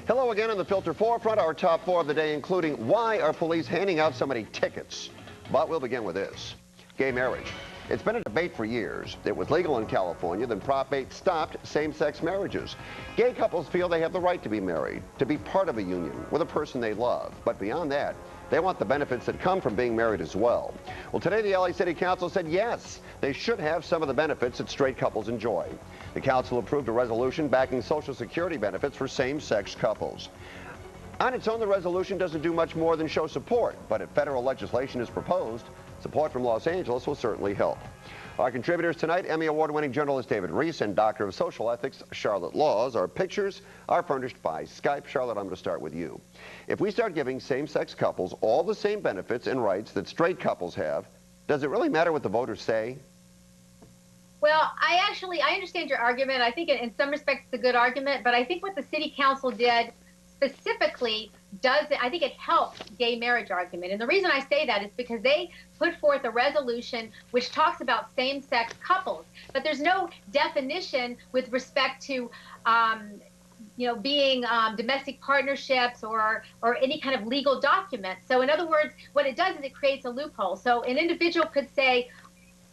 Hello again on the Filter Forefront, our top four of the day, including why are police handing out so many tickets? But we'll begin with this. Gay marriage. It's been a debate for years. It was legal in California, then Prop 8 stopped same-sex marriages. Gay couples feel they have the right to be married, to be part of a union with a person they love. But beyond that, they want the benefits that come from being married as well. Well, today the LA City Council said yes, they should have some of the benefits that straight couples enjoy. The council approved a resolution backing Social Security benefits for same-sex couples. On its own, the resolution doesn't do much more than show support, but if federal legislation is proposed, support from Los Angeles will certainly help. Our contributors tonight, Emmy Award-winning journalist David Reese and Doctor of Social Ethics Charlotte Laws. Our pictures are furnished by Skype. Charlotte, I'm going to start with you. If we start giving same-sex couples all the same benefits and rights that straight couples have, does it really matter what the voters say? Well, I understand your argument. I think in some respects it's a good argument, but I think what the city council did specifically I think it helps gay marriage argument. And the reason I say that is because they put forth a resolution which talks about same-sex couples, but there's no definition with respect to being domestic partnerships or any kind of legal document. So in other words, what it does is it creates a loophole. So an individual could say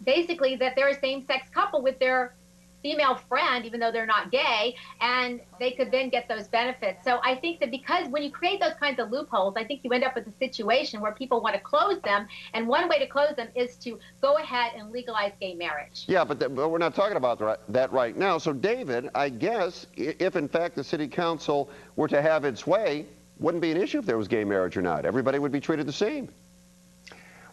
basically that they're a same-sex couple with their female friend, even though they're not gay, and they could then get those benefits. So I think that because when you create those kinds of loopholes, I think you end up with a situation where people want to close them, and one way to close them is to go ahead and legalize gay marriage. Yeah, but we're not talking about that right now. So David, I guess if in fact the city council were to have its way, wouldn't be an issue if there was gay marriage or not. Everybody would be treated the same.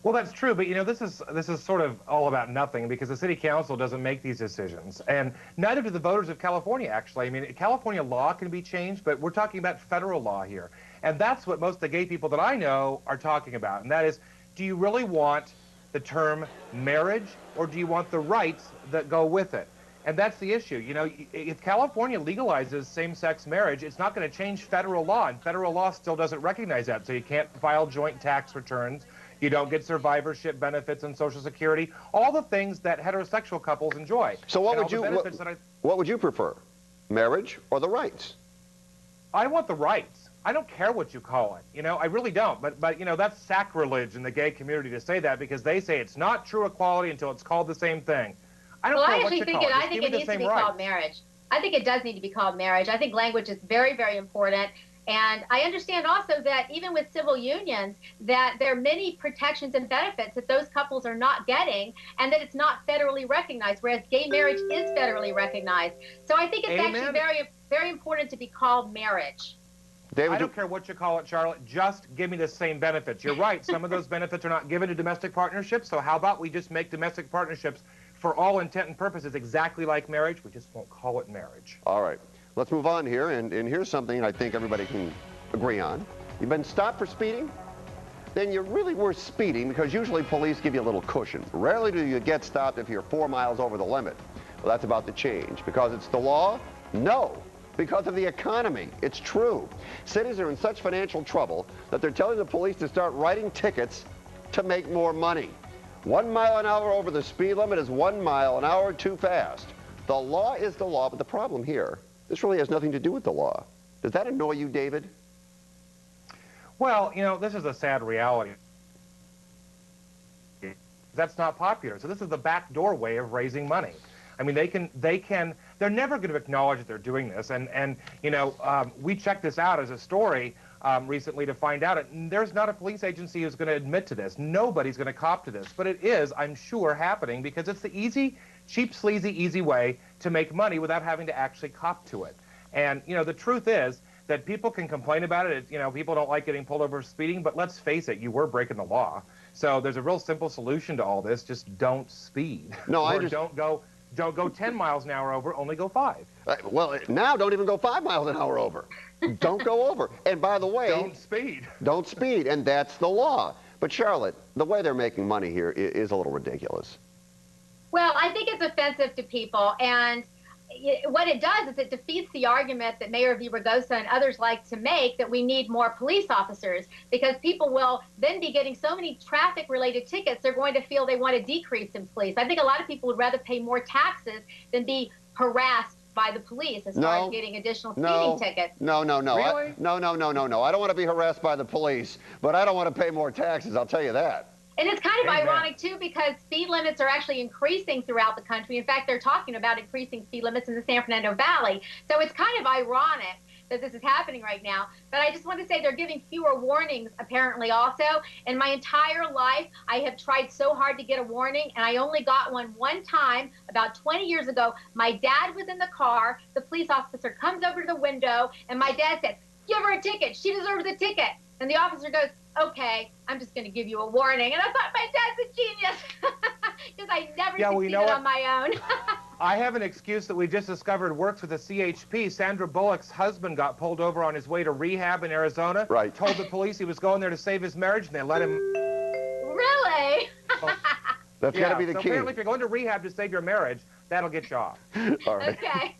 Well, that's true, but this is sort of all about nothing because the city council doesn't make these decisions, and neither do the voters of California, actually. I mean, California law can be changed, but we're talking about federal law here, and that's what most of the gay people that I know are talking about, and that is, do you really want the term marriage, or do you want the rights that go with it? And that's the issue. If California legalizes same-sex marriage, it's not going to change federal law, and federal law still doesn't recognize that, so you can't file joint tax returns. You don't get survivorship benefits and Social Security, all the things that heterosexual couples enjoy. So what would you prefer, marriage or the rights? I want the rights. I don't care what you call it. I really don't. But that's sacrilege in the gay community to say that because they say it's not true equality until it's called the same thing. I don't care what you call it. I think it needs to be called marriage. I think it does need to be called marriage. I think language is very, very important. And I understand also that even with civil unions, that there are many protections and benefits that those couples are not getting, and that it's not federally recognized, whereas gay marriage is federally recognized. So I think it's actually very, very important to be called marriage. David, I don't care what you call it, Charlotte. Just give me the same benefits. You're right. Some of those benefits are not given to domestic partnerships, so how about we just make domestic partnerships, for all intent and purposes, exactly like marriage? We just won't call it marriage. All right. Let's move on here, and here's something I think everybody can agree on. You've been stopped for speeding? Then you really were speeding because usually police give you a little cushion. Rarely do you get stopped if you're 4 miles over the limit. Well, that's about to change. Because it's the law? No. Because of the economy. It's true. Cities are in such financial trouble that they're telling the police to start writing tickets to make more money. 1 mile an hour over the speed limit is 1 mile an hour too fast. The law is the law, but the problem here, this really has nothing to do with the law. Does that annoy you, David? Well, this is a sad reality. That's not popular. So this is the backdoor way of raising money. I mean, they're never going to acknowledge that they're doing this. And we checked this out as a story recently to find out there's not a police agency who's going to admit to this. Nobody's going to cop to this. But it is, I'm sure, happening because it's the easy, cheap, sleazy, easy way to make money without having to actually cop to it. And, the truth is that people can complain about it. People don't like getting pulled over for speeding, but let's face it, you were breaking the law. So there's a real simple solution to all this. Just don't speed. No, or don't go 10 miles an hour over, only go 5. Well, now don't even go 5 miles an hour over. Don't go over. And by the way, don't speed. Don't speed, and that's the law. But Charlotte, the way they're making money here is a little ridiculous. Well, I think it's offensive to people, and what it does is it defeats the argument that Mayor Villaraigosa and others like to make that we need more police officers, because people will then be getting so many traffic-related tickets, they're going to feel they want a decrease in police. I think a lot of people would rather pay more taxes than be harassed by the police as far as getting additional speeding tickets. No. Really? No. I don't want to be harassed by the police, but I don't want to pay more taxes, I'll tell you that. And it's kind of ironic, too, because speed limits are actually increasing throughout the country. In fact, they're talking about increasing speed limits in the San Fernando Valley. So it's kind of ironic that this is happening right now. But I just want to say they're giving fewer warnings, apparently, also. In my entire life, I have tried so hard to get a warning, and I only got one time about 20 years ago. My dad was in the car. The police officer comes over to the window, and my dad said, "Give her a ticket. She deserves a ticket." And the officer goes, "Okay, I'm just going to give you a warning." And I thought, my dad's a genius, because I never succeeded on my own. I have an excuse that we just discovered works with the CHP. Sandra Bullock's husband got pulled over on his way to rehab in Arizona. Right. Told the police he was going there to save his marriage, and they let him. Really? That's got to be the key. Apparently, if you're going to rehab to save your marriage, that'll get you off. All right. Okay.